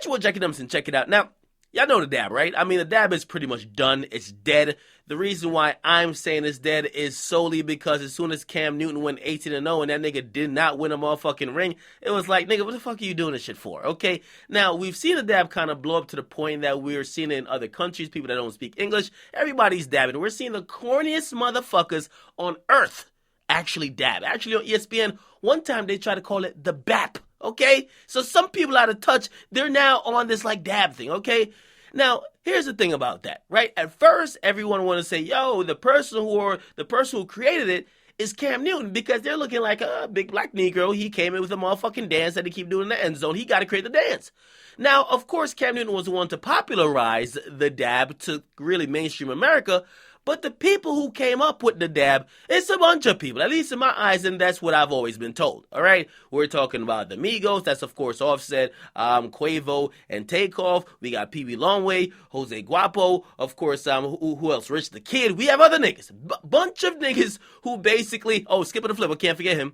get you watch Akademiks and check it out. Now, y'all know the dab, right? I mean, the dab is pretty much done. It's dead. The reason why I'm saying it's dead is solely because as soon as Cam Newton went 18-0 and that nigga did not win a motherfucking ring, it was like, nigga, what the fuck are you doing this shit for? Okay? Now, we've seen the dab kind of blow up to the point that we're seeing it in other countries, people that don't speak English. Everybody's dabbing. We're seeing the corniest motherfuckers on earth actually dab. Actually, on ESPN, one time they tried to call it the BAP. Okay? So some people out of touch, they're now on this like dab thing, okay? Now, here's the thing about that, right? At first, everyone want to say, yo, the person who created it is Cam Newton because they're looking like a big black Negro. He came in with a motherfucking dance that he keep doing in the end zone. He got to create the dance. Now, of course, Cam Newton was the one to popularize the dab to really mainstream America, but the people who came up with the dab, it's a bunch of people, at least in my eyes, and that's what I've always been told, all right? We're talking about the Migos, that's of course Offset, Quavo, and Takeoff. We got Peewee Longway, Jose Guapo, of course, who else? Rich the Kid. We have other niggas, bunch of niggas who basically, Skipper the Flipper, can't forget him.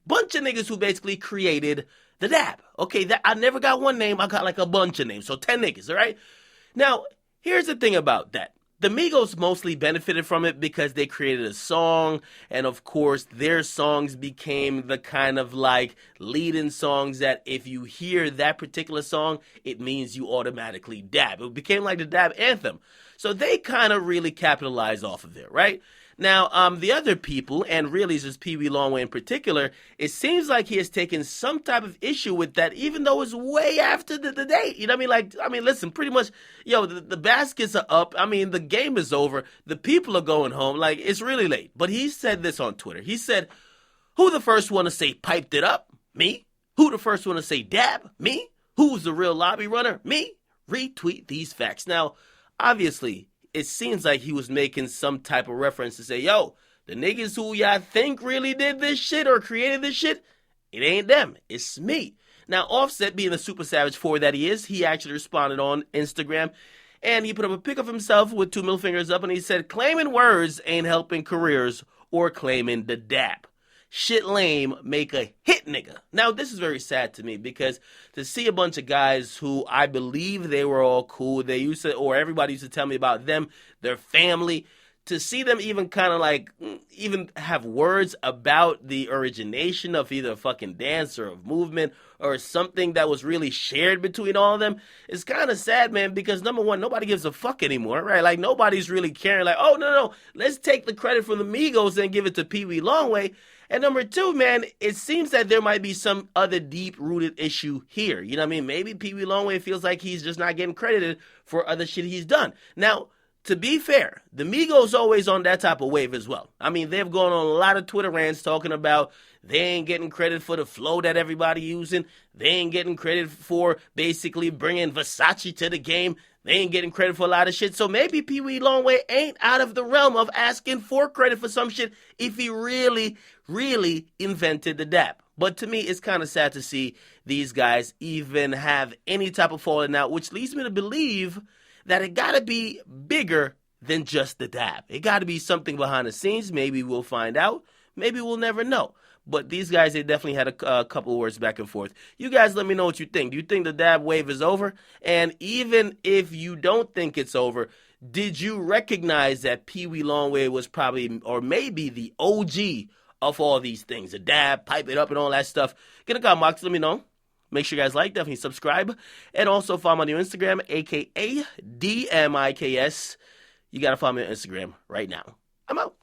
Bunch of niggas who basically created the dab, okay? I never got one name, I got like a bunch of names, so 10 niggas, all right? Now, here's the thing about that. The Migos mostly benefited from it because they created a song, and of course, their songs became the kind of like lead-in songs that if you hear that particular song, it means you automatically dab. It became like the dab anthem. So they kind of really capitalized off of it, right? Now, the other people, and really just Peewee Longway in particular, it seems like he has taken some type of issue with that, even though it's way after the date. You know what I mean? Listen, pretty much, the baskets are up. I mean, the game is over. The people are going home. Like, it's really late. But he said this on Twitter. He said, who the first one to say piped it up? Me. Who the first one to say dab? Me. Who's the real lobby runner? Me. Retweet these facts. Now, obviously, it seems like he was making some type of reference to say, yo, the niggas who y'all think really did this shit or created this shit, it ain't them, it's me. Now, Offset, being the super savage 4 that he is, he actually responded on Instagram, and he put up a pic of himself with 2 middle fingers up, and he said, claiming words ain't helping careers or claiming the dap. Shit lame, make a hit nigga. Now, this is very sad to me because to see a bunch of guys who I believe they were all cool, everybody used to tell me about them, their family, to see them even kind of like, even have words about the origination of either a fucking dance or a movement or something that was really shared between all of them, is kind of sad, man, because number one, nobody gives a fuck anymore, right? Like, nobody's really caring, like, oh, no, let's take the credit from the Migos and give it to Peewee Longway. And number two, man, it seems that there might be some other deep-rooted issue here. You know what I mean? Maybe Peewee Longway feels like he's just not getting credited for other shit he's done. Now, to be fair, the Migos always on that type of wave as well. I mean, they've gone on a lot of Twitter rants talking about they ain't getting credit for the flow that everybody using. They ain't getting credit for basically bringing Versace to the game. They ain't getting credit for a lot of shit. So maybe Peewee Longway ain't out of the realm of asking for credit for some shit if he really, really invented the dap. But to me, it's kind of sad to see these guys even have any type of falling out, which leads me to believe that it got to be bigger than just the dab. It got to be something behind the scenes. Maybe we'll find out. Maybe we'll never know. But these guys, they definitely had a couple of words back and forth. You guys let me know what you think. Do you think the dab wave is over? And even if you don't think it's over, did you recognize that Peewee Longway was probably or maybe the OG of all these things? The dab, pipe it up, and all that stuff. Get a comment box, let me know. Make sure you guys like, definitely subscribe. And also follow me on your Instagram, a.k.a. DMIKS. You got to follow me on Instagram right now. I'm out.